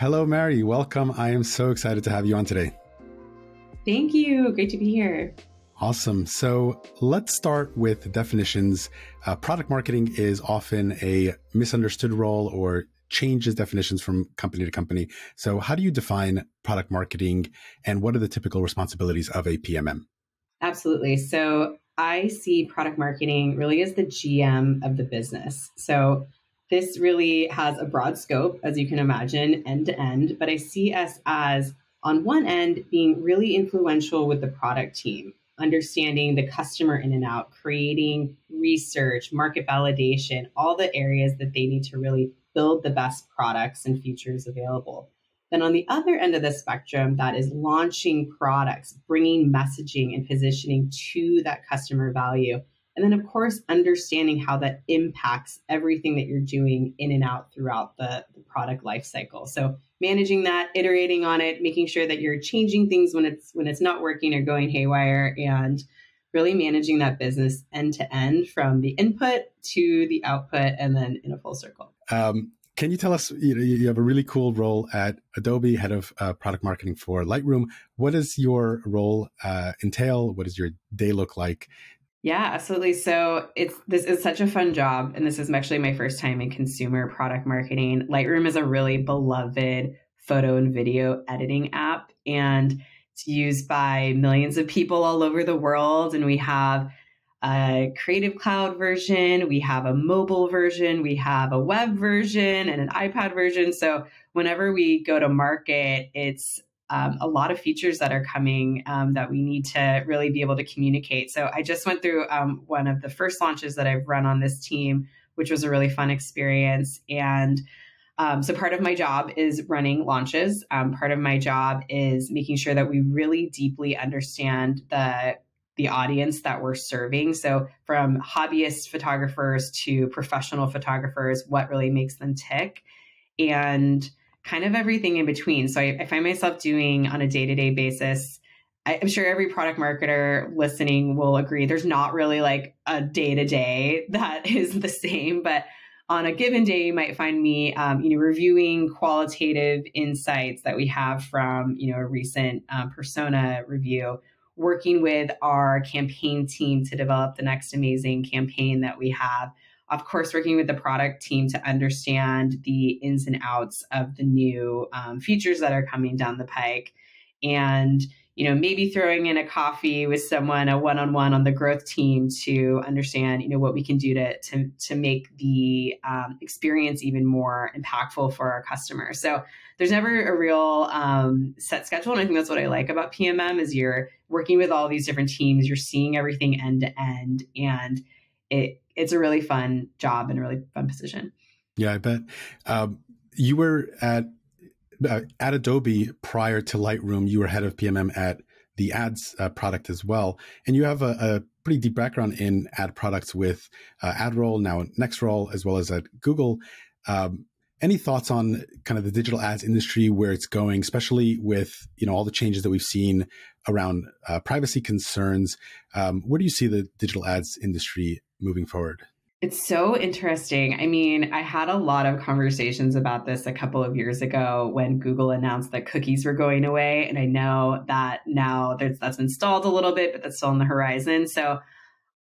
Hello, Mary. Welcome. I am so excited to have you on today. Thank you. Great to be here. Awesome. So let's start with definitions. Product marketing is often a misunderstood role or changes definitions from company to company. So how do you define product marketing and what are the typical responsibilities of a PMM? Absolutely. So I see product marketing really as the GM of the business. So this really has a broad scope, as you can imagine, end to end. But I see us as, on one end, being really influential with the product team, understanding the customer in and out, creating research, market validation, all the areas that they need to really build the best products and features available. Then on the other end of the spectrum, that is launching products, bringing messaging and positioning to that customer value. And then, of course, understanding how that impacts everything that you're doing in and out throughout the product lifecycle. So managing that, iterating on it, making sure that you're changing things when it's not working or going haywire, and really managing that business end to end from the input to the output and then in a full circle. Can you tell us, you have a really cool role at Adobe, head of product marketing for Lightroom. What does your role entail? What does your day look like? Yeah, absolutely. So this is such a fun job. And this is actually my first time in consumer product marketing. Lightroom is a really beloved photo and video editing app, and it's used by millions of people all over the world. And we have a Creative Cloud version, we have a mobile version, we have a web version and an iPad version. So whenever we go to market, it's a lot of features that are coming that we need to really be able to communicate. So I just went through one of the first launches that I've run on this team, which was a really fun experience. And so part of my job is running launches. Part of my job is making sure that we really deeply understand the audience that we're serving. So from hobbyist photographers to professional photographers, what really makes them tick, and kind of everything in between. So I find myself doing on a day-to-day basis. I'm sure every product marketer listening will agree. There's not really like a day-to-day that is the same, but on a given day, you might find me, reviewing qualitative insights that we have from, a recent persona review, working with our campaign team to develop the next amazing campaign that we have. Of course, working with the product team to understand the ins and outs of the new features that are coming down the pike. And, maybe throwing in a coffee with someone, a one-on-one on the growth team to understand, what we can do to make the experience even more impactful for our customers. So there's never a real set schedule. And I think that's what I like about PMM is you're working with all these different teams, you're seeing everything end to end, and it's a really fun job and a really fun position. Yeah, I bet. You were at Adobe prior to Lightroom. You were head of PMM at the ads product as well. And you have a pretty deep background in ad products with AdRoll, now NextRoll, as well as at Google. Any thoughts on kind of the digital ads industry, where it's going, especially with all the changes that we've seen around privacy concerns? Where do you see the digital ads industry moving forward? It's so interesting. I mean, I had a lot of conversations about this a couple of years ago when Google announced that cookies were going away. And I know that now that's been stalled a little bit, but that's still on the horizon. So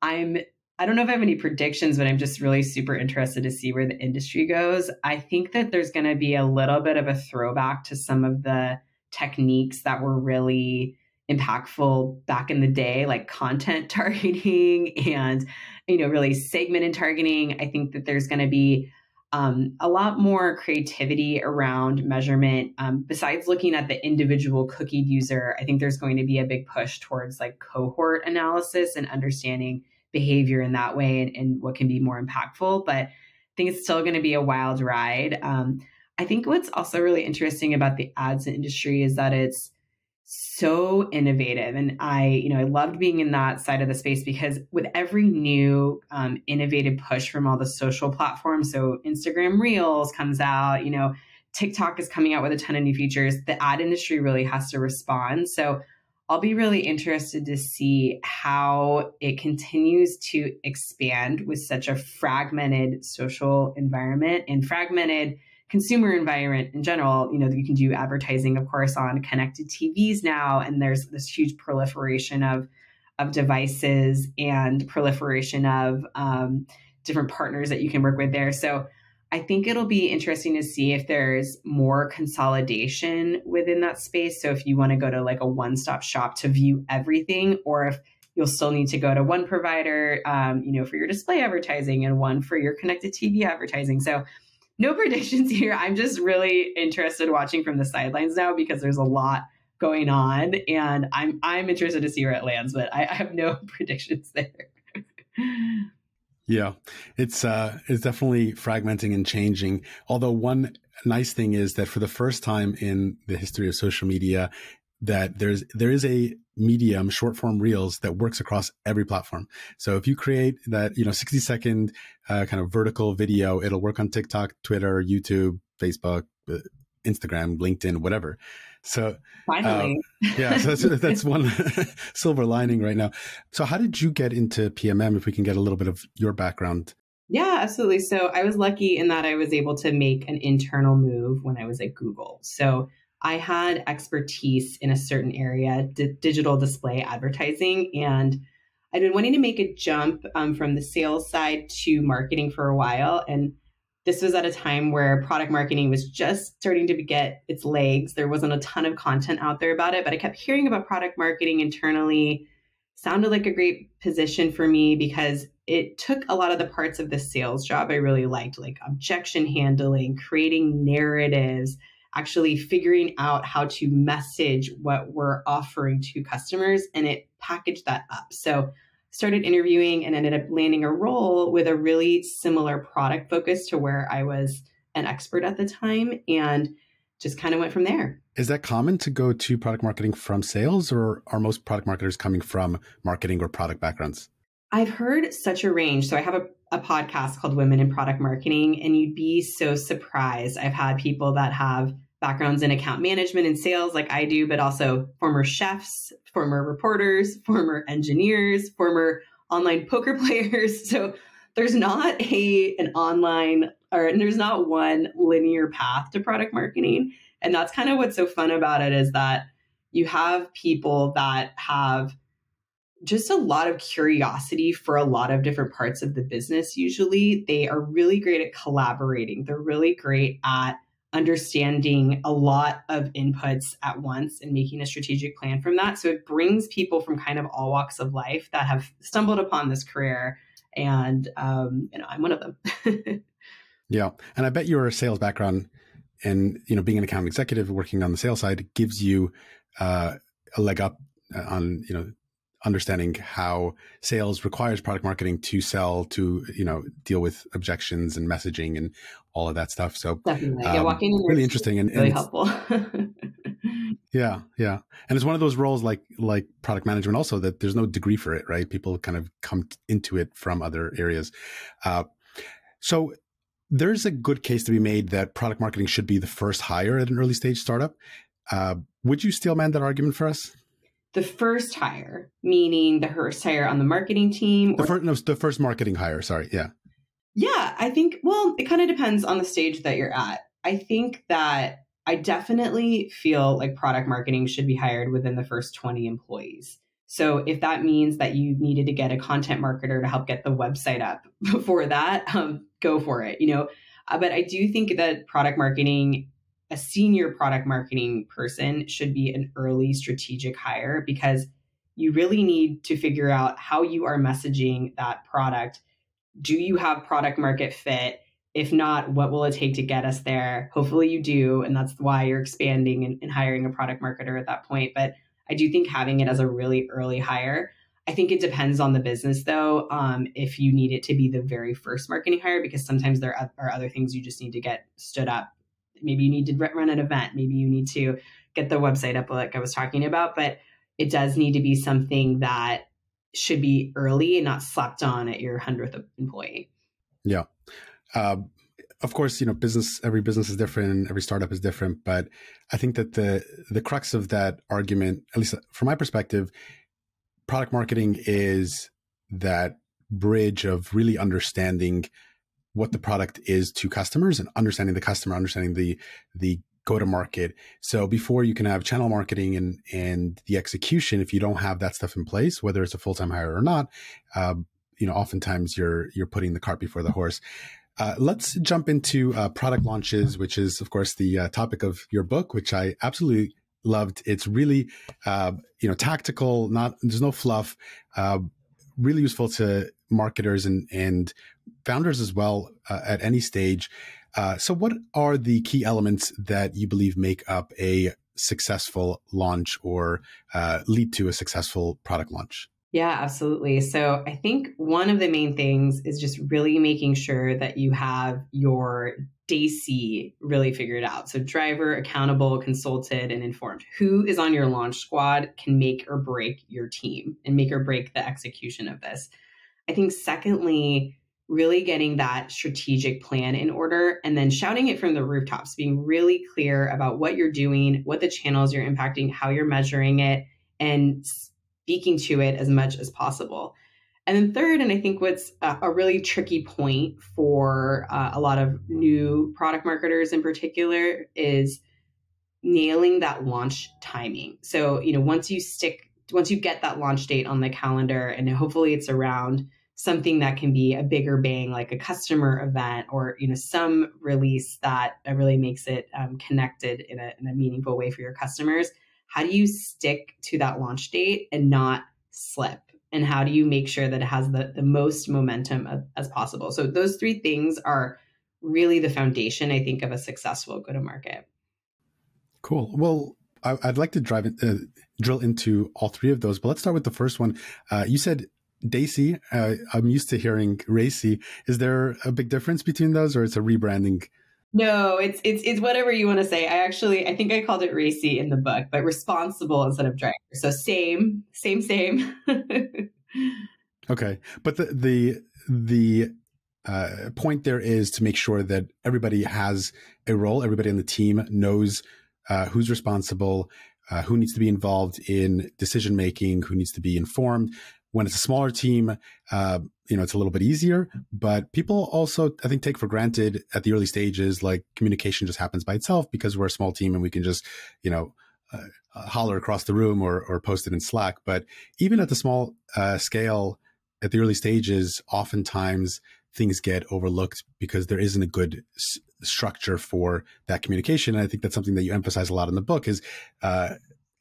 I don't know if I have any predictions, but I'm just really super interested to see where the industry goes. I think that there's going to be a little bit of a throwback to some of the techniques that were really impactful back in the day, like content targeting and, really segmented targeting. I think that there's going to be a lot more creativity around measurement. Besides looking at the individual cookie user, I think there's going to be a big push towards like cohort analysis and understanding behavior in that way and what can be more impactful. But I think it's still going to be a wild ride. I think what's also really interesting about the ads industry is that it's so innovative. And I loved being in that side of the space because with every new innovative push from all the social platforms, so Instagram Reels comes out, TikTok is coming out with a ton of new features, the ad industry really has to respond. So I'll be really interested to see how it continues to expand with such a fragmented social environment. And fragmented consumer environment in general, you can do advertising, of course, on connected TVs now. And there's this huge proliferation of devices and proliferation of different partners that you can work with there. So I think it'll be interesting to see if there's more consolidation within that space. So if you want to go to like a one-stop shop to view everything, or if you'll still need to go to one provider, for your display advertising and one for your connected TV advertising. So no predictions here. I'm just really interested watching from the sidelines now because there's a lot going on, and I'm interested to see where it lands, but I have no predictions there. Yeah, it's definitely fragmenting and changing. Although one nice thing is that for the first time in the history of social media, that there is a medium, short form reels, that works across every platform. So if you create that 60-second kind of vertical video, it'll work on TikTok, Twitter, YouTube, Facebook, Instagram, LinkedIn, whatever. So finally, so that's one silver lining right now. So how did you get into PMM? If we can get a little bit of your background. Yeah, absolutely. So I was lucky in that I was able to make an internal move when I was at Google. So I had expertise in a certain area, digital display advertising, and I'd been wanting to make a jump from the sales side to marketing for a while. And this was at a time where product marketing was just starting to get its legs. There wasn't a ton of content out there about it, but I kept hearing about product marketing internally. Sounded like a great position for me because it took a lot of the parts of the sales job I really liked, like objection handling, creating narratives, actually figuring out how to message what we're offering to customers, and it packaged that up. So started interviewing and ended up landing a role with a really similar product focus to where I was an expert at the time, and just kind of went from there. Is that common to go to product marketing from sales, or are most product marketers coming from marketing or product backgrounds? I've heard such a range. So I have a podcast called Women in Product Marketing, and you'd be so surprised. I've had people that have backgrounds in account management and sales like I do, but also former chefs, former reporters, former engineers, former online poker players. So there's not an online, or there's not one linear path to product marketing. And that's kind of what's so fun about it, is that you have people that have just a lot of curiosity for a lot of different parts of the business. Usually they are really great at collaborating. They're really great at understanding a lot of inputs at once and making a strategic plan from that. So it brings people from kind of all walks of life that have stumbled upon this career. And, I'm one of them. Yeah. And I bet your sales background and, being an account executive working on the sales side gives you a leg up on, understanding how sales requires product marketing to sell, to, deal with objections and messaging and all of that stuff. So definitely, walking in really interesting and really helpful. Yeah. And it's one of those roles like product management also, that there's no degree for it, right? People kind of come into it from other areas. So there's a good case to be made that product marketing should be the first hire at an early stage startup. Would you steel man that argument for us? The first hire, meaning the first hire on the marketing team? The first marketing hire, sorry. Yeah. Yeah, I think, well, it kind of depends on the stage that you're at. I think that I definitely feel like product marketing should be hired within the first 20 employees. So if that means that you needed to get a content marketer to help get the website up before that, go for it, But I do think that product marketing, a senior product marketing person, should be an early strategic hire, because you really need to figure out how you are messaging that product. Do you have product market fit? If not, what will it take to get us there? Hopefully you do. And that's why you're expanding and hiring a product marketer at that point. But I do think having it as a really early hire. I think it depends on the business, though, if you need it to be the very first marketing hire, because sometimes there are other things you just need to get stood up. Maybe you need to run an event. Maybe you need to get the website up like I was talking about. But it does need to be something that should be early and not slapped on at your 100th employee. Yeah. Of course, every business is different and every startup is different. But I think that the crux of that argument, at least from my perspective, product marketing is that bridge of really understanding what the product is to customers and understanding the customer, understanding the go-to-market. So before you can have channel marketing and the execution, if you don't have that stuff in place, whether it's a full-time hire or not, oftentimes you're putting the cart before the horse. Let's jump into product launches, which is, of course, the topic of your book, which I absolutely loved. It's really, tactical. There's no fluff. Really useful to marketers and founders as well at any stage. So, what are the key elements that you believe make up a successful launch or lead to a successful product launch? Yeah, absolutely. So I think one of the main things is just really making sure that you have your DC really figured out. So driver, accountable, consulted, and informed. Who is on your launch squad can make or break your team and make or break the execution of this. I think secondly, really getting that strategic plan in order and then shouting it from the rooftops, being really clear about what you're doing, what the channels you're impacting, how you're measuring it, and speaking to it as much as possible. And then third, and I think what's a really tricky point for a lot of new product marketers in particular is nailing that launch timing. So, once you get that launch date on the calendar, and hopefully it's around something that can be a bigger bang, like a customer event or, some release that really makes it connected in a meaningful way for your customers. How do you stick to that launch date and not slip? And how do you make sure that it has the most momentum as possible? So those three things are really the foundation, I think, of a successful go-to-market. Cool. Well, I'd like to drill into all three of those, but let's start with the first one. You said Daisy. I'm used to hearing Racy. Is there a big difference between those, or it's a rebranding? No, it's whatever you want to say. I think I called it racy in the book, but responsible instead of driver. So same. Okay, but the point there is to make sure that everybody has a role. Everybody on the team knows who's responsible, who needs to be involved in decision making, who needs to be informed. When it's a smaller team, it's a little bit easier, but people also, I think, take for granted at the early stages, like communication just happens by itself because we're a small team and we can just, holler across the room or post it in Slack. But even at the small scale, at the early stages, oftentimes things get overlooked because there isn't a good structure for that communication. And I think that's something that you emphasize a lot in the book is,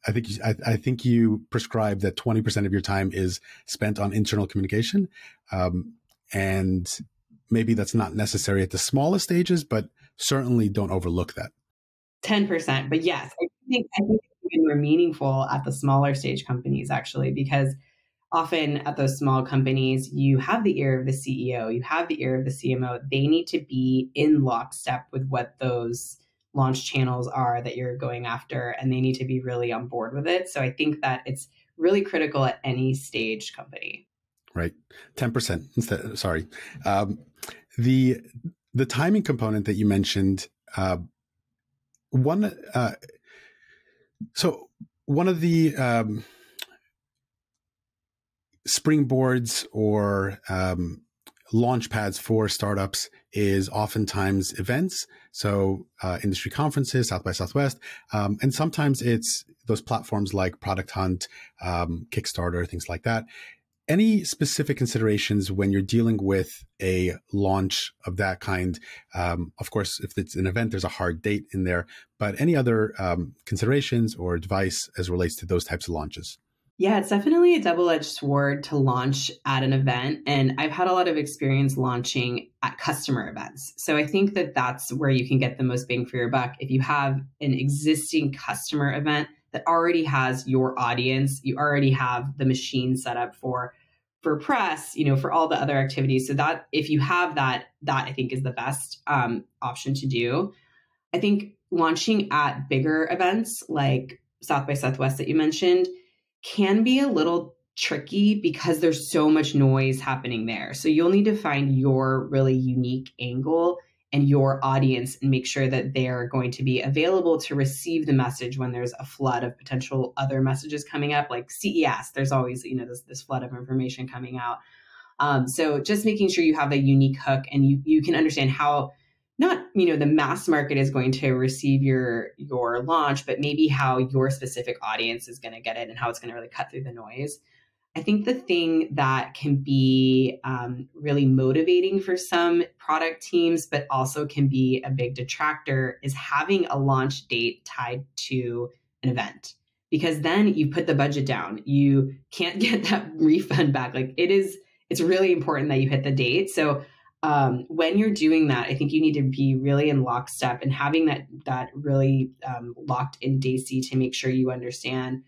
I think you prescribe that 20% of your time is spent on internal communication. And maybe that's not necessary at the smallest stages, but certainly don't overlook that. 10%. But yes, I think it's even more meaningful at the smaller stage companies, actually, because often at those small companies, you have the ear of the CEO, you have the ear of the CMO. They need to be in lockstep with what those launch channels are that you're going after, and they need to be really on board with it. So I think that it's really critical at any stage company. Right. 10% instead. Sorry. The timing component that you mentioned, one of the springboards or launch pads for startups is oftentimes events. So industry conferences, South by Southwest. And sometimes it's those platforms like Product Hunt, Kickstarter, things like that. Any specific considerations when you're dealing with a launch of that kind? Of course, if it's an event, there's a hard date in there, but any other considerations or advice as relates to those types of launches? Yeah, it's definitely a double-edged sword to launch at an event. And I've had a lot of experience launching at customer events. So I think that that's where you can get the most bang for your buck. If you have an existing customer event that already has your audience, you already have the machine set up for press, for all the other activities. So that if you have that I think is the best option to do. I think launching at bigger events like South by Southwest that you mentioned can be a little tricky because there's so much noise happening there. So you'll need to find your really unique angle and your audience and make sure that they're going to be available to receive the message when there's a flood of potential other messages coming up, like CES. There's always, this flood of information coming out. So just making sure you have a unique hook and you can understand how not, the mass market is going to receive your launch, but maybe how your specific audience is going to get it and how it's going to really cut through the noise. I think the thing that can be really motivating for some product teams, but also can be a big detractor, is having a launch date tied to an event. Because then you put the budget down. You can't get that refund back. Like it's really important that you hit the date. So when you're doing that, I think you need to be really in lockstep and having that really locked in Daisy to make sure you understand,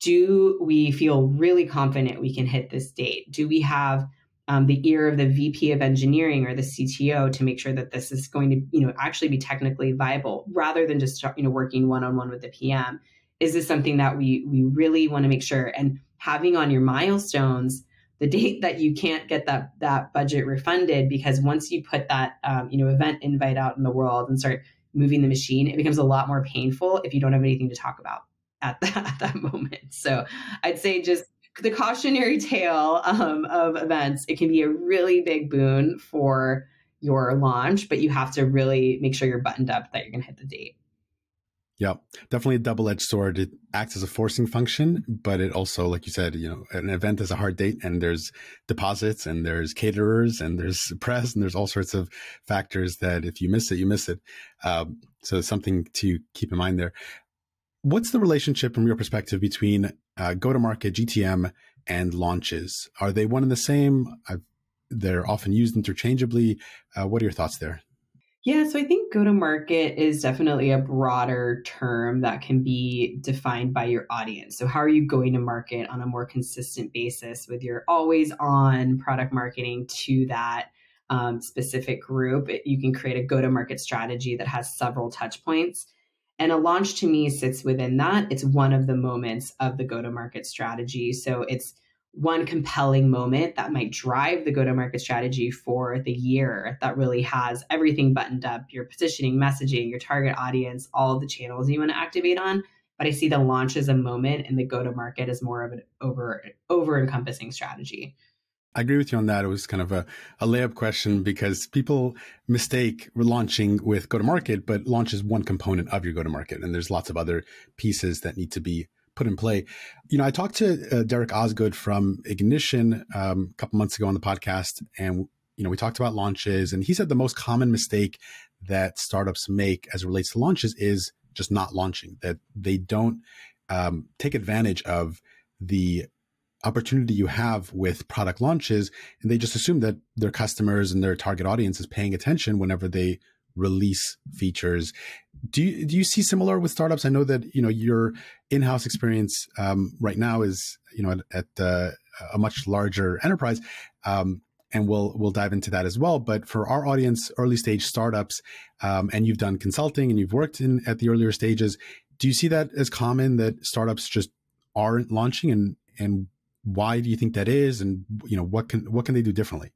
do we feel really confident we can hit this date? Do we have the ear of the VP of engineering or the CTO to make sure that this is going to, actually be technically viable rather than just, working one-on-one with the PM? Is this something that we really want to make sure? And having on your milestones the date that you can't get that budget refunded, because once you put that event invite out in the world and start moving the machine, it becomes a lot more painful if you don't have anything to talk about at that moment. So I'd say just the cautionary tale of events. It can be a really big boon for your launch, but you have to really make sure you're buttoned up that you're going to hit the date. Yeah, definitely a double-edged sword. It acts as a forcing function, but it also, like you said, an event is a hard date, and there's deposits, and there's caterers, and there's press, and there's all sorts of factors that if you miss it, you miss it. So it's something to keep in mind there. What's the relationship from your perspective between go-to-market, GTM, and launches? Are they one and the same? They're often used interchangeably. What are your thoughts there? Yeah, so I think go-to-market is definitely a broader term that can be defined by your audience. So how are you going to market on a more consistent basis with your always-on product marketing to that specific group? You can create a go-to-market strategy that has several touch points. And a launch to me sits within that. It's one of the moments of the go-to-market strategy. So it's one compelling moment that might drive the go-to-market strategy for the year that really has everything buttoned up, your positioning, messaging, your target audience, all of the channels you want to activate on. But I see the launch as a moment and the go-to-market as more of an over-encompassing strategy. I agree with you on that. It was kind of a layup question because people mistake launching with go-to-market, but launch is one component of your go-to-market. And there's lots of other pieces that need to be put in play. I talked to Derek Osgood from Ignition a couple months ago on the podcast, and we talked about launches, and he said the most common mistake that startups make as it relates to launches is just not launching, that they don't take advantage of the opportunity you have with product launches, and they just assume that their customers and their target audience is paying attention whenever they release features. Do you see similar with startups? I know that your in-house experience right now is at a much larger enterprise, and we'll dive into that as well. But for our audience, early stage startups, and you've done consulting and you've worked at the earlier stages, do you see that as common that startups just aren't launching, and why do you think that is, and what can they do differently?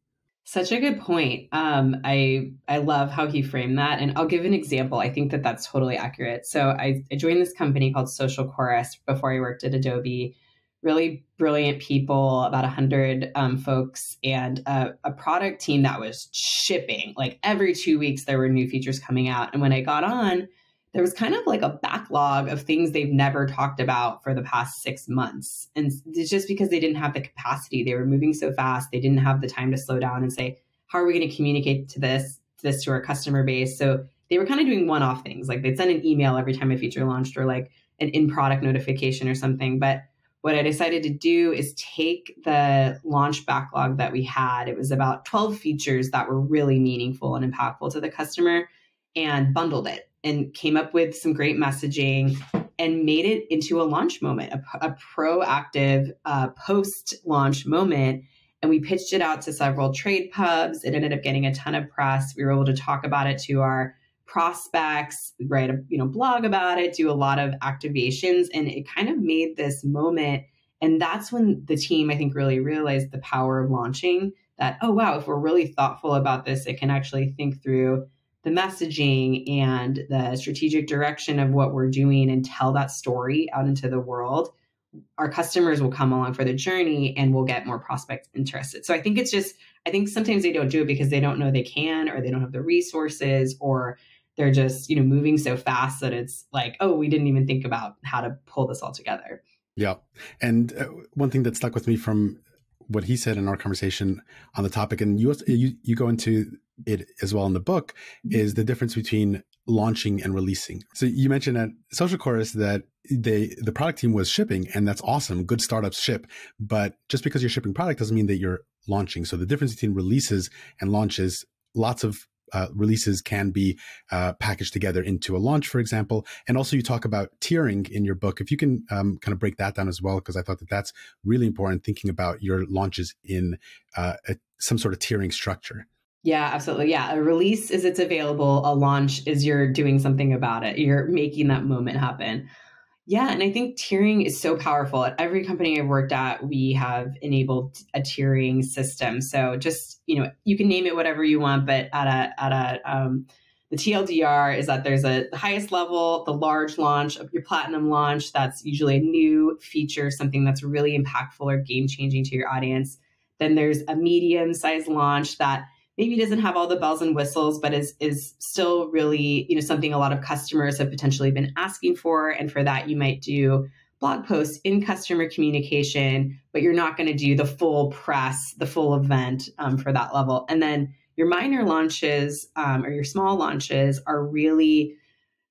Such a good point. I love how he framed that. And I'll give an example. I think that that's totally accurate. So I joined this company called Social Chorus before I worked at Adobe. Really brilliant people, about 100 folks, and a product team that was shipping. Like every 2 weeks, there were new features coming out. And when I got on, there was kind of like a backlog of things they've never talked about for the past 6 months. And it's just because they didn't have the capacity. They were moving so fast. They didn't have the time to slow down and say, how are we going to communicate this to our customer base? So they were kind of doing one-off things. Like they'd send an email every time a feature launched, or like an in-product notification or something. But what I decided to do is take the launch backlog that we had. It was about 12 features that were really meaningful and impactful to the customer, and bundled it and came up with some great messaging and made it into a launch moment, a proactive post-launch moment. And we pitched it out to several trade pubs. It ended up getting a ton of press. We were able to talk about it to our prospects, write a blog about it, do a lot of activations, and it kind of made this moment. And that's when the team, I think, really realized the power of launching, that, oh, wow, if we're really thoughtful about this, it can actually think through the messaging and the strategic direction of what we're doing and tell that story out into the world our customers will come along for the journey and we'll get more prospects interested. So I think I think sometimes they don't do it because they don't know they can, or they don't have the resources, or they're just, moving so fast that it's like, oh, we didn't even think about how to pull this all together. Yeah. And one thing that stuck with me from what he said in our conversation on the topic, and you go into it as well in the book, is the difference between launching and releasing. So you mentioned at Social Chorus that the product team was shipping, and that's awesome. Good startups ship, but just because you're shipping product doesn't mean that you're launching. So the difference between releases and launches, lots of releases can be packaged together into a launch, for example. And also you talk about tiering in your book. If you can kind of break that down as well, because I thought that that's really important, thinking about your launches in some sort of tiering structure. Yeah, absolutely. Yeah. A release is it's available. A launch is you're doing something about it. You're making that moment happen. Yeah. And I think tiering is so powerful. At every company I've worked at, we have enabled a tiering system. So just, you can name it whatever you want, but the TLDR is that there's the highest level, the large launch, of your platinum launch. That's usually a new feature, something that's really impactful or game changing to your audience. Then there's a medium sized launch that maybe doesn't have all the bells and whistles, but is still really, something a lot of customers have potentially been asking for. And for that, you might do blog posts in customer communication, but you're not going to do the full press, the full event for that level. And then your minor launches or your small launches are really,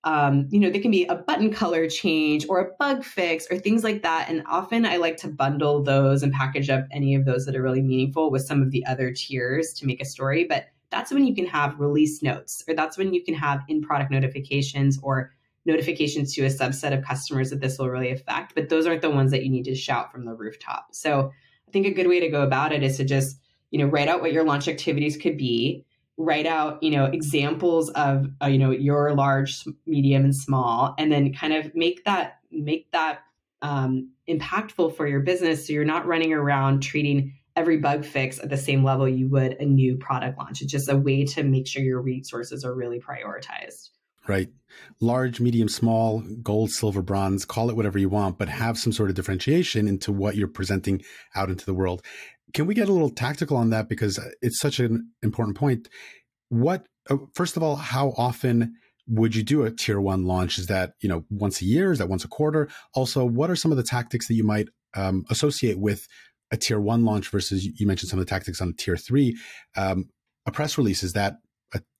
they can be a button color change or a bug fix or things like that. And often I like to bundle those and package up any of those that are really meaningful with some of the other tiers to make a story. But that's when you can have release notes, or that's when you can have in-product notifications or notifications to a subset of customers that this will really affect. But those aren't the ones that you need to shout from the rooftop. So I think a good way to go about it is to just, write out what your launch activities could be. Write out, examples of, your large, medium, and small, and then kind of make that impactful for your business. So you're not running around treating every bug fix at the same level you would a new product launch. It's just a way to make sure your resources are really prioritized. Right. Large, medium, small, gold, silver, bronze, call it whatever you want, but have some sort of differentiation into what you're presenting out into the world. Can we get a little tactical on that? Because it's such an important point. First of all, how often would you do a tier one launch? Is that, once a year? Is that once a quarter? Also, what are some of the tactics that you might associate with a tier one launch versus, you mentioned some of the tactics on tier three? A press release, is that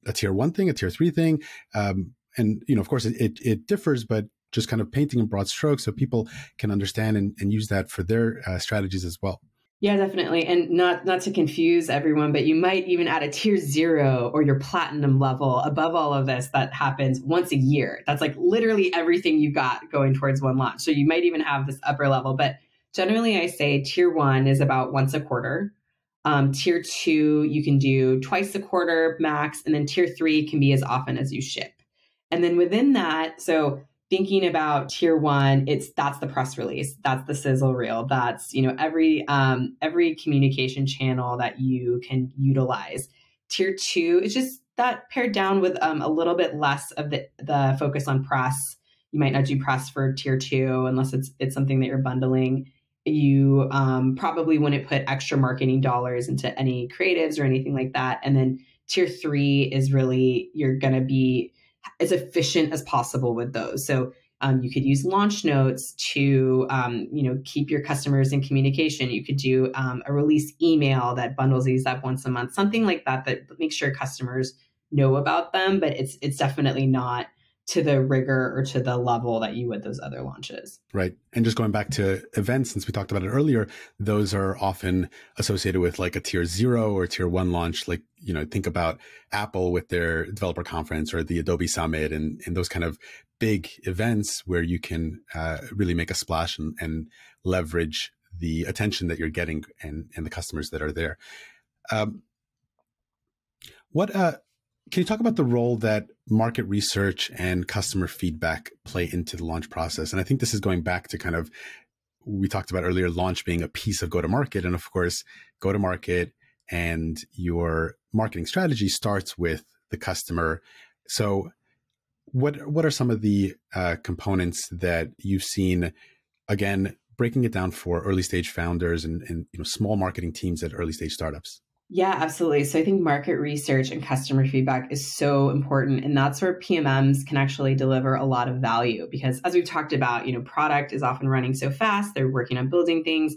a tier one thing, a tier three thing? And, of course, it differs, but just kind of painting in broad strokes so people can understand and use that for their strategies as well. Yeah, definitely. And not to confuse everyone, but you might even add a tier 0 or your platinum level above all of this that happens once a year. That's like literally everything you got going towards one launch. So you might even have this upper level, but generally I say tier 1 is about once a quarter. Tier 2, you can do twice a quarter max. And then tier 3 can be as often as you ship. And then within that, so thinking about tier 1, that's the press release, that's the sizzle reel, that's every communication channel that you can utilize. Tier 2 is just that paired down with a little bit less of the focus on press. You might not do press for tier 2 unless it's something that you're bundling. You probably wouldn't put extra marketing dollars into any creatives or anything like that. And then tier 3 is really you're going to be as efficient as possible with those. So you could use launch notes to, keep your customers in communication. You could do a release email that bundles these up once a month, something like that makes sure customers know about them, but it's definitely not to the rigor or to the level that you would those other launches. Right. And just going back to events, since we talked about it earlier, those are often associated with like a tier 0 or tier 1 launch. Like, think about Apple with their developer conference or the Adobe Summit and those kind of big events where you can really make a splash and leverage the attention that you're getting and the customers that are there. Can you talk about the role that market research and customer feedback play into the launch process? And I think this is going back to kind of, we talked about earlier, launch being a piece of go-to-market. And of course, go-to-market and your marketing strategy starts with the customer. So what are some of the components that you've seen, again, breaking it down for early stage founders and small marketing teams at early stage startups? Yeah, absolutely. So I think market research and customer feedback is so important. And that's where PMMs can actually deliver a lot of value because as we've talked about, product is often running so fast. They're working on building things.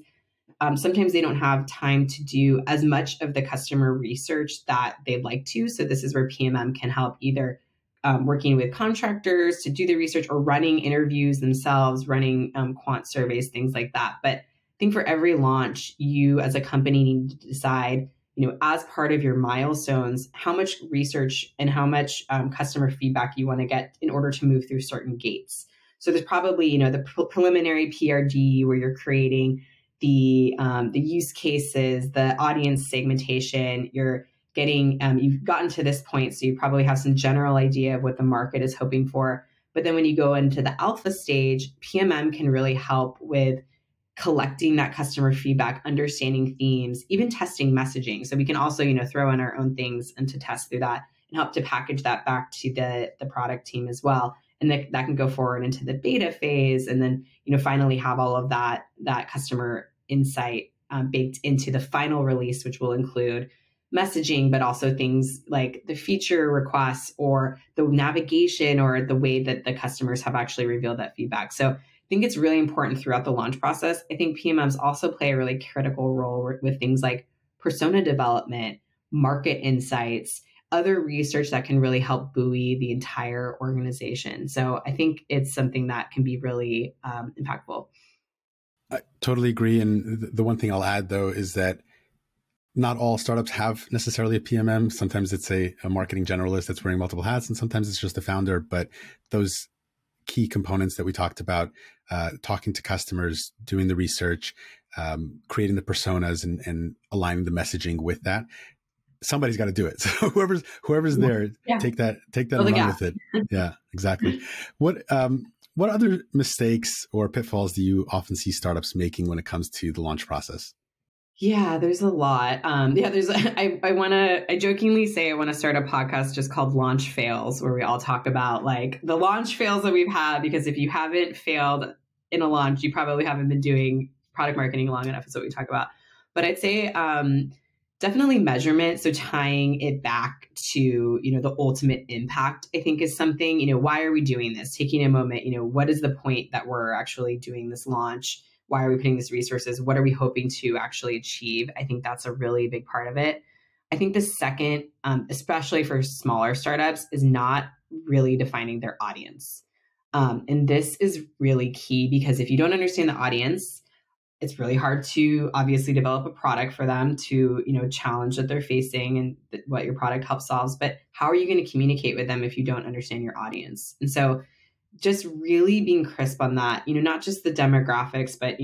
Sometimes they don't have time to do as much of the customer research that they'd like to. So this is where PMM can help either working with contractors to do the research or running interviews themselves, running quant surveys, things like that. But I think for every launch, you as a company need to decide, as part of your milestones, how much research and how much customer feedback you want to get in order to move through certain gates. So there's probably, the preliminary PRD where you're creating the use cases, the audience segmentation, you're getting, you've gotten to this point, so you probably have some general idea of what the market is hoping for. But then when you go into the alpha stage, PMM can really help with collecting that customer feedback, understanding themes, even testing messaging. So we can also, throw in our own things and to test through that and help to package that back to the product team as well. And that can go forward into the beta phase. And then, finally have all of that customer insight baked into the final release, which will include messaging, but also things like the feature requests or the navigation or the way that the customers have actually revealed that feedback. So I think it's really important throughout the launch process. I think PMMs also play a really critical role with things like persona development, market insights, other research that can really help buoy the entire organization. So I think it's something that can be really impactful. I totally agree. And the one thing I'll add, though, is that not all startups have necessarily a PMM. Sometimes it's a marketing generalist that's wearing multiple hats, and sometimes it's just a founder. But those key components that we talked about, talking to customers, doing the research, creating the personas and aligning the messaging with that, somebody's got to do it. So whoever's there, take that and run with it. Yeah, exactly. What other mistakes or pitfalls do you often see startups making when it comes to the launch process? Yeah, there's a lot. I jokingly say I want to start a podcast just called Launch Fails, where we all talk about like the launch fails that we've had, because if you haven't failed in a launch, you probably haven't been doing product marketing long enough is what we talk about. But I'd say definitely measurement. So tying it back to, the ultimate impact, I think is something, why are we doing this? Taking a moment, what is the point that we're actually doing this launch? Why are we putting these resources? What are we hoping to actually achieve? I think that's a really big part of it. I think the second, especially for smaller startups, is not really defining their audience. And this is really key because if you don't understand the audience, it's really hard to obviously develop a product for them to, challenge that they're facing and what your product helps solves. But how are you going to communicate with them if you don't understand your audience? And so just really being crisp on that, not just the demographics, but,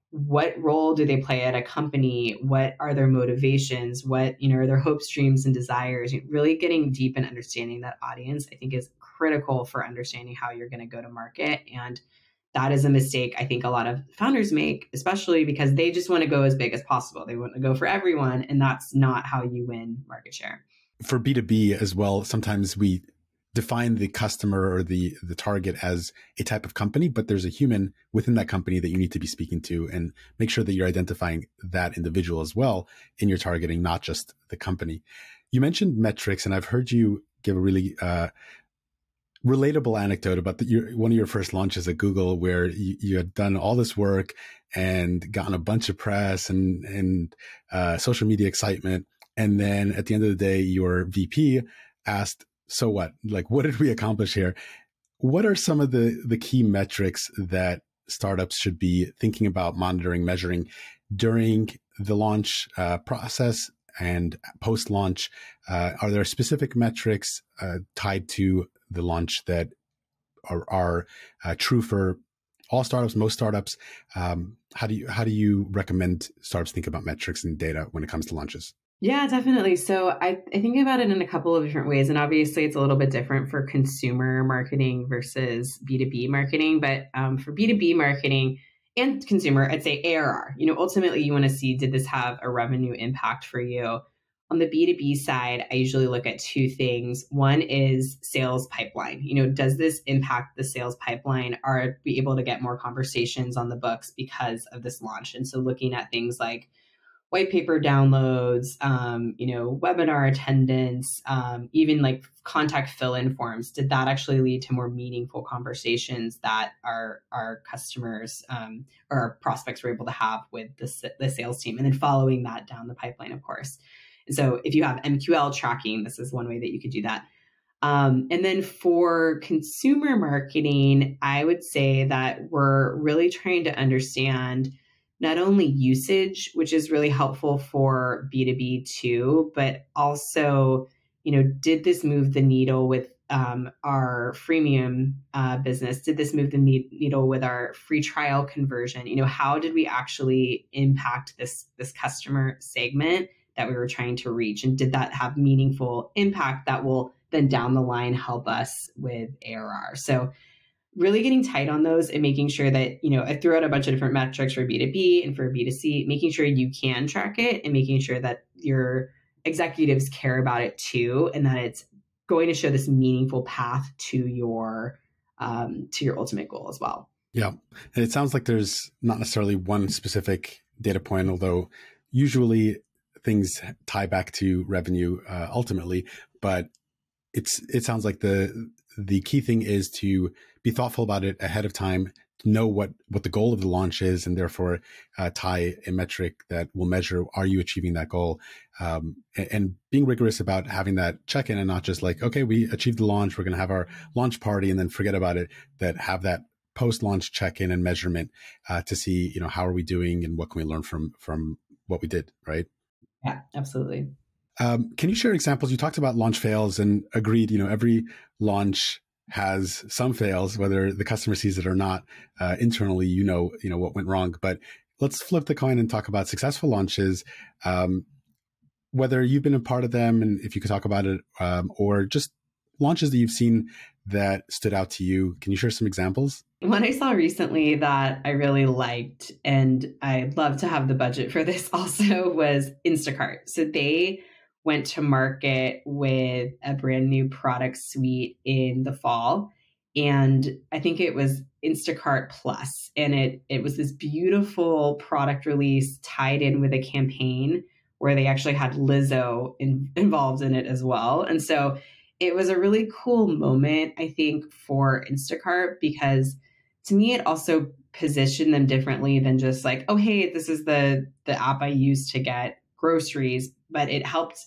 what role do they play at a company? What are their motivations? What, are their hopes, dreams, and desires? Really getting deep in understanding that audience, I think, is critical for understanding how you're going to go to market. And that is a mistake I think a lot of founders make, especially because they just want to go as big as possible. They want to go for everyone, and that's not how you win market share. For B2B as well, sometimes we define the customer or the target as a type of company, but there's a human within that company that you need to be speaking to, and make sure that you're identifying that individual as well in your targeting, not just the company. You mentioned metrics, and I've heard you give a really relatable anecdote about one of your first launches at Google, where you had done all this work and gotten a bunch of press and social media excitement. And then at the end of the day, your VP asked, so what? Like, what did we accomplish here? What are some of the key metrics that startups should be thinking about monitoring, measuring during the launch process and post-launch? Are there specific metrics tied to the launch that are true for all startups, most startups? How do you recommend startups think about metrics and data when it comes to launches? Yeah, definitely. So I think about it in a couple of different ways. And obviously it's a little bit different for consumer marketing versus B2B marketing. But for B2B marketing and consumer, I'd say ARR. Ultimately you want to see, did this have a revenue impact for you? On the B2B side, I usually look at two things. One is sales pipeline. Does this impact the sales pipeline? Are we able to get more conversations on the books because of this launch? And so looking at things like white paper downloads, webinar attendance, even like contact fill-in forms. Did that actually lead to more meaningful conversations that our customers or our prospects were able to have with the sales team? And then following that down the pipeline, of course. And so if you have MQL tracking, this is one way that you could do that. And then for consumer marketing, I would say that we're really trying to understand not only usage, which is really helpful for B2B too, but also, did this move the needle with our freemium business? Did this move the needle with our free trial conversion? How did we actually impact this customer segment that we were trying to reach? And did that have meaningful impact that will then down the line help us with ARR? So really getting tight on those and making sure that, I threw out a bunch of different metrics for B2B and for B2C, making sure you can track it and making sure that your executives care about it too, and that it's going to show this meaningful path to your ultimate goal as well. Yeah. And it sounds like there's not necessarily one specific data point, although usually things tie back to revenue ultimately, but it sounds like the key thing is to be thoughtful about it ahead of time, know what the goal of the launch is, and therefore tie a metric that will measure, are you achieving that goal? And being rigorous about having that check-in and not just like, okay, we achieved the launch, we're going to have our launch party and then forget about it, that have that post-launch check-in and measurement to see, how are we doing and what can we learn from what we did, right? Yeah, absolutely. Can you share examples? You talked about launch fails and agreed, every launch has some fails, whether the customer sees it or not. Internally, what went wrong. But let's flip the coin and talk about successful launches, whether you've been a part of them and if you could talk about it, or just launches that you've seen that stood out to you. Can you share some examples? One I saw recently that I really liked, and I'd love to have the budget for this also, was Instacart. So they went to market with a brand new product suite in the fall. And I think it was Instacart Plus. And it was this beautiful product release tied in with a campaign where they actually had Lizzo involved in it as well. And so it was a really cool moment, I think, for Instacart, because to me, it also positioned them differently than just like, oh, hey, this is the app I use to get groceries. But it helped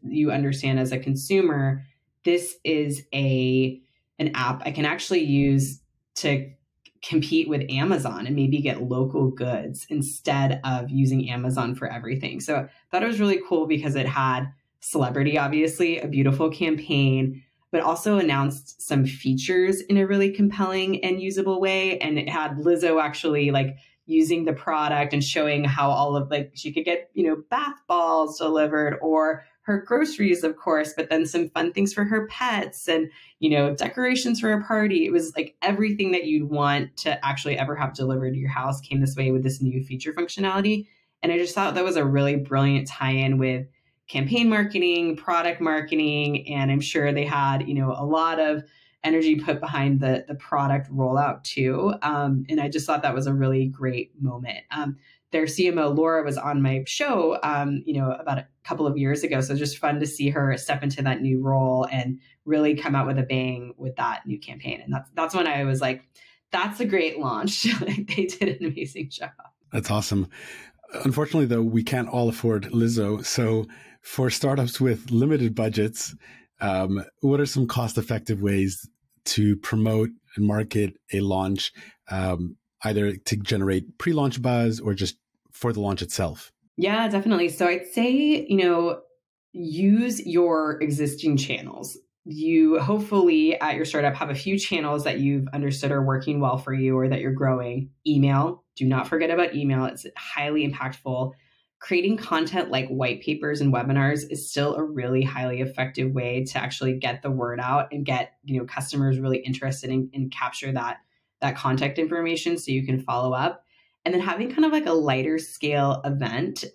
you understand as a consumer, this is an app I can actually use to compete with Amazon and maybe get local goods instead of using Amazon for everything. So I thought it was really cool because it had celebrity, obviously, a beautiful campaign, but also announced some features in a really compelling and usable way. And it had Lizzo actually like using the product and showing how all of she could get, bath balls delivered or her groceries, of course, but then some fun things for her pets and, decorations for a party. It was like everything that you'd want to actually ever have delivered to your house came this way with this new feature functionality. And I just thought that was a really brilliant tie-in with campaign marketing, product marketing, and I'm sure they had, a lot of energy put behind the product rollout too. And I just thought that was a really great moment. Their CMO, Laura, was on my show, about a couple of years ago. So just fun to see her step into that new role and really come out with a bang with that new campaign. And that's when I was like, that's a great launch. They did an amazing job. That's awesome. Unfortunately, though, we can't all afford Lizzo. So for startups with limited budgets, what are some cost-effective ways to promote and market a launch, either to generate pre-launch buzz or just for the launch itself? Yeah, definitely. So I'd say, use your existing channels. You hopefully at your startup have a few channels that you've understood are working well for you or that you're growing. Email, do not forget about email. It's highly impactful. Creating content like white papers and webinars is still a really highly effective way to actually get the word out and get, customers really interested in capture that contact information so you can follow up. and then having kind of like a lighter scale event.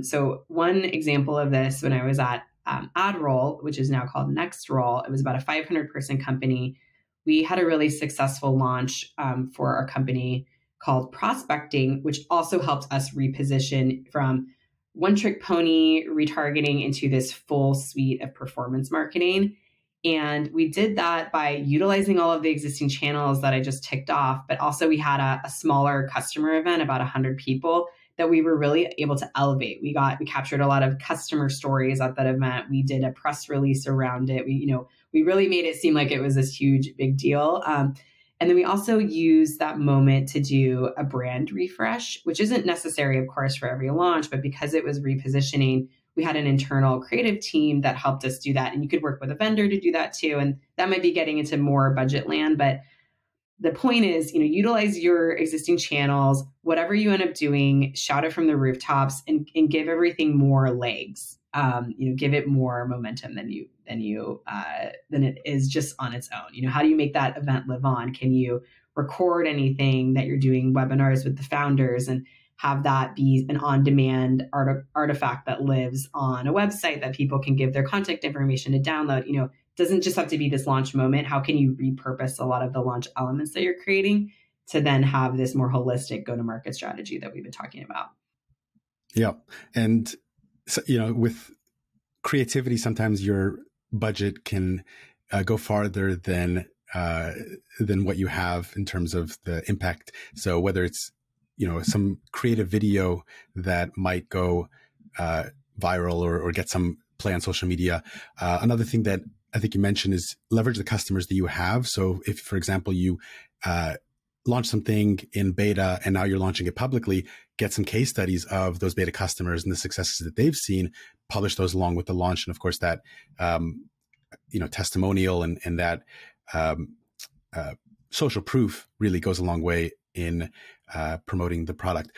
So one example of this, when I was at AdRoll, which is now called NextRoll, it was about a 500-person company. We had a really successful launch for our company called Prospecting, which also helped us reposition from one-trick pony retargeting into this full suite of performance marketing. And we did that by utilizing all of the existing channels that I just ticked off, but also we had a smaller customer event, about 100 people, that we were really able to elevate. We captured a lot of customer stories at that event. We did a press release around it. We really made it seem like it was this huge, big deal. And then we also use that moment to do a brand refresh, which isn't necessary, of course, for every launch, but because it was repositioning, we had an internal creative team that helped us do that. And you could work with a vendor to do that too. And that might be getting into more budget land, but the point is, utilize your existing channels, whatever you end up doing, shout it from the rooftops and give everything more legs. Give it more momentum than it is just on its own. How do you make that event live on? Can you record anything that you're doing webinars with the founders and have that be an on-demand artifact that lives on a website that people can give their contact information to download? Doesn't just have to be this launch moment. How can you repurpose a lot of the launch elements that you're creating to then have this more holistic go-to-market strategy that we've been talking about? Yeah. And, so, with creativity, sometimes your budget can go farther than what you have in terms of the impact. So whether it's, some creative video that might go viral or get some play on social media. Another thing that I think you mentioned is leverage the customers that you have. So if, for example, you launch something in beta and now you're launching it publicly, get some case studies of those beta customers and the successes that they've seen, publish those along with the launch. And of course that, testimonial and that social proof really goes a long way in promoting the product.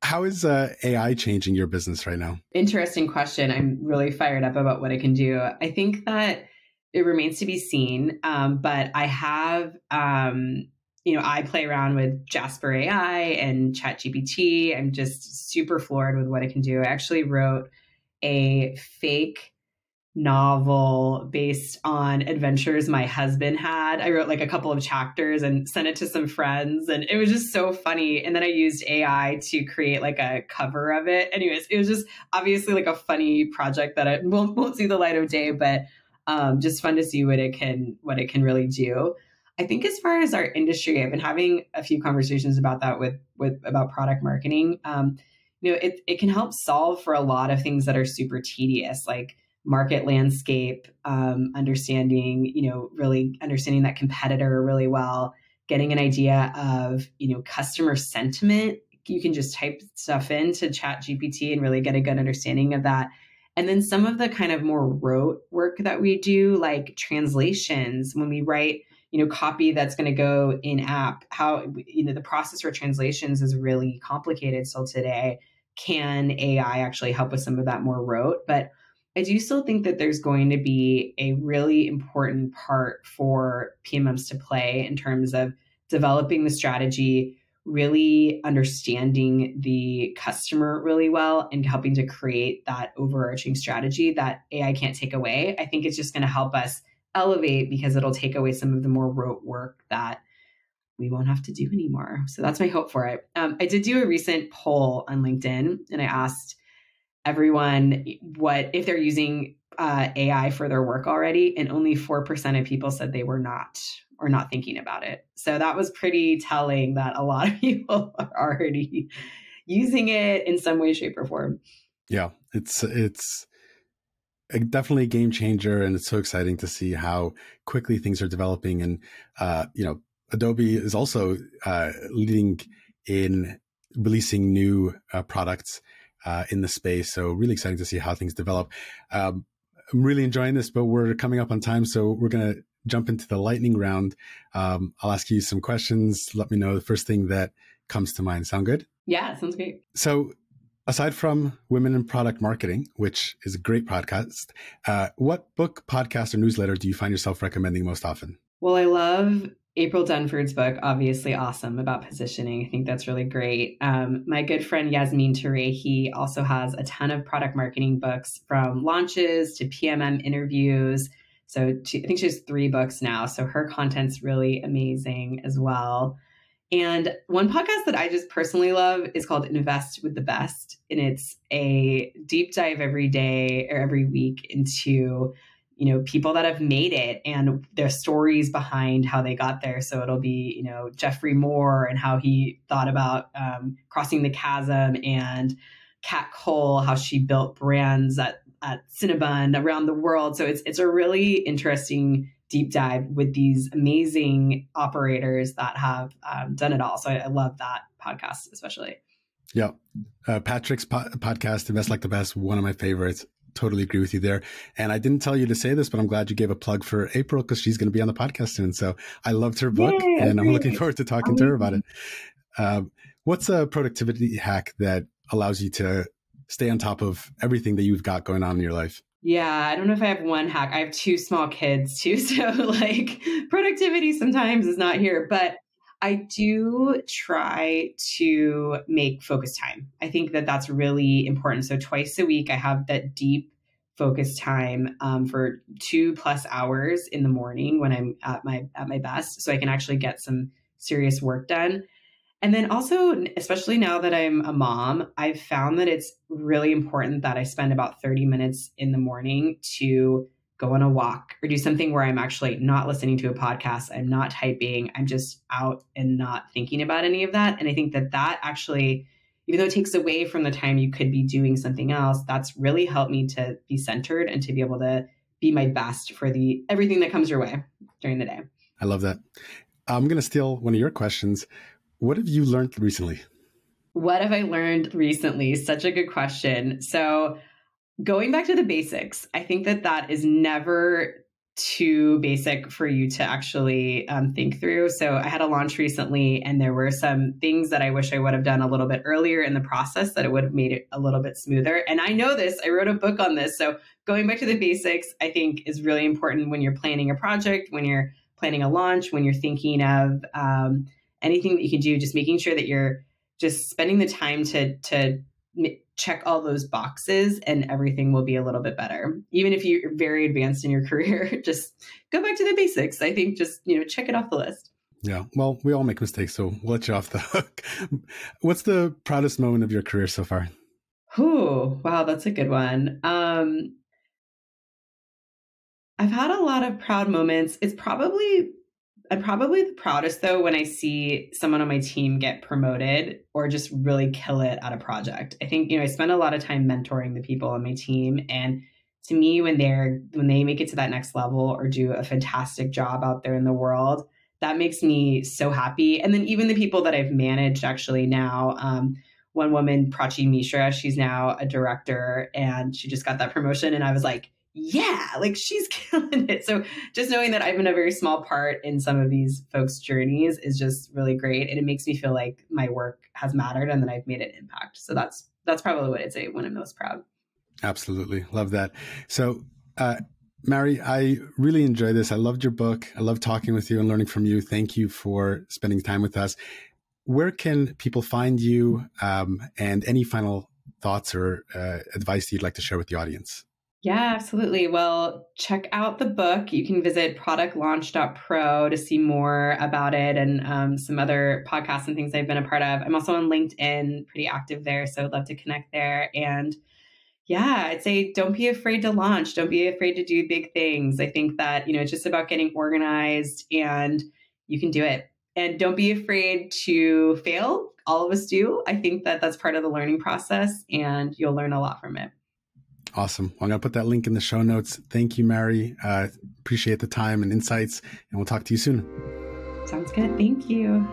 How is AI changing your business right now? Interesting question. I'm really fired up about what it can do. I think that it remains to be seen, but I have, I play around with Jasper AI and ChatGPT. I'm just super floored with what it can do. I actually wrote a fake novel based on adventures my husband had. I wrote like a couple of chapters and sent it to some friends, and it was just so funny. And then I used AI to create like a cover of it. Anyways, it was just obviously like a funny project that I won't see the light of day, but just fun to see what it can really do. I think as far as our industry, I've been having a few conversations about that about product marketing. It can help solve for a lot of things that are super tedious, like market landscape, understanding that competitor really well, getting an idea of, customer sentiment. You can just type stuff into ChatGPT and really get a good understanding of that. And then some of the kind of more rote work that we do, like translations, when we write, copy that's going to go in app, how, the process for translations is really complicated still today. Can AI actually help with some of that more rote? But I do still think that there's going to be a really important part for PMMs to play in terms of developing the strategy, really understanding the customer really well, and helping to create that overarching strategy that AI can't take away. I think it's just going to help us elevate because it'll take away some of the more rote work that we won't have to do anymore. So that's my hope for it. I did do a recent poll on LinkedIn, and I asked everyone if they're using AI for their work already, and only 4% of people said they were not, or not thinking about it. So that was pretty telling that a lot of people are already using it in some way, shape, or form. Yeah, it's definitely a game changer, and it's so exciting to see how quickly things are developing. And Adobe is also leading in releasing new products in the space. So really exciting to see how things develop. I'm really enjoying this, but we're coming up on time. So we're going to jump into the lightning round. I'll ask you some questions. Let me know the first thing that comes to mind. Sound good? Yeah, sounds great. So aside from Women in Product Marketing, which is a great podcast, what book, podcast, or newsletter do you find yourself recommending most often? Well, I love April Dunford's book, obviously awesome about positioning. I think that's really great. My good friend Yasmin Tarehi also has a ton of product marketing books, from launches to PMM interviews. So I think she has 3 books now. So her content's really amazing as well. And one podcast that I just personally love is called Invest with the Best. And it's a deep dive every day or every week into, people that have made it and their stories behind how they got there. So it'll be, Jeffrey Moore and how he thought about crossing the chasm, and Kat Cole, how she built brands at Cinnabon around the world. So it's a really interesting deep dive with these amazing operators that have done it all. So I love that podcast, especially. Yeah. Patrick's podcast, Invest Like the Best, one of my favorites. Totally agree with you there. And I didn't tell you to say this, but I'm glad you gave a plug for April, because she's going to be on the podcast soon. So I loved her book, and I'm looking forward to talking to her about it. What's a productivity hack that allows you to stay on top of everything that you've got going on in your life? Yeah, I don't know if I have one hack. I have 2 small kids too. So productivity sometimes is not here, but I do try to make focus time. I think that that's really important. So twice a week, I have that deep focus time for 2+ hours in the morning when I'm at my best, so I can actually get some serious work done. And then also, especially now that I'm a mom, I've found that it's really important that I spend about 30 minutes in the morning to go on a walk or do something where I'm actually not listening to a podcast. I'm not typing. I'm just out and not thinking about any of that. And I think that actually, even though it takes away from the time you could be doing something else, that's really helped me to be centered and to be able to be my best for everything that comes your way during the day. I love that. I'm going to steal one of your questions. What have you learned recently? What have I learned recently? Such a good question. So going back to the basics, I think that is never too basic for you to actually think through. So I had a launch recently, and there were some things that I wish I would have done a little bit earlier in the process that it would have made it a little bit smoother. And I know this, I wrote a book on this. So going back to the basics, I think is really important when you're planning a project, when you're planning a launch, when you're thinking of anything that you can do, just making sure that you're just spending the time to check all those boxes, and everything will be a little bit better. Even if you're very advanced in your career, just go back to the basics. I think just, check it off the list. Yeah. Well, we all make mistakes, so we'll let you off the hook. What's the proudest moment of your career so far? Oh, wow. That's a good one. I've had a lot of proud moments. I'm probably the proudest, though, when I see someone on my team get promoted or just really kill it at a project. I think, I spend a lot of time mentoring the people on my team. And to me, when they make it to that next level or do a fantastic job out there in the world, that makes me so happy. And then even the people that I've managed actually now, one woman, Prachi Mishra, she's now a director, and she just got that promotion. And I was like, yeah, she's killing it. So just knowing that I've been a very small part in some of these folks' journeys is just really great. And it makes me feel like my work has mattered and that I've made an impact. So that's probably what I'd say when I'm most proud. Absolutely. Love that. So, Mary, I really enjoy this. I loved your book. I love talking with you and learning from you. Thank you for spending time with us. Where can people find you, and any final thoughts or advice you'd like to share with the audience? Yeah, absolutely. Well, check out the book. You can visit productlaunch.pro to see more about it, and some other podcasts and things I've been a part of. I'm also on LinkedIn, pretty active there, so I'd love to connect there. And yeah, I'd say don't be afraid to launch. Don't be afraid to do big things. I think that, it's just about getting organized, and you can do it. And don't be afraid to fail. All of us do. I think that that's part of the learning process, and you'll learn a lot from it. Awesome. Well, I'm going to put that link in the show notes. Thank you, Mary. Appreciate the time and insights, and we'll talk to you soon. Sounds good. Thank you.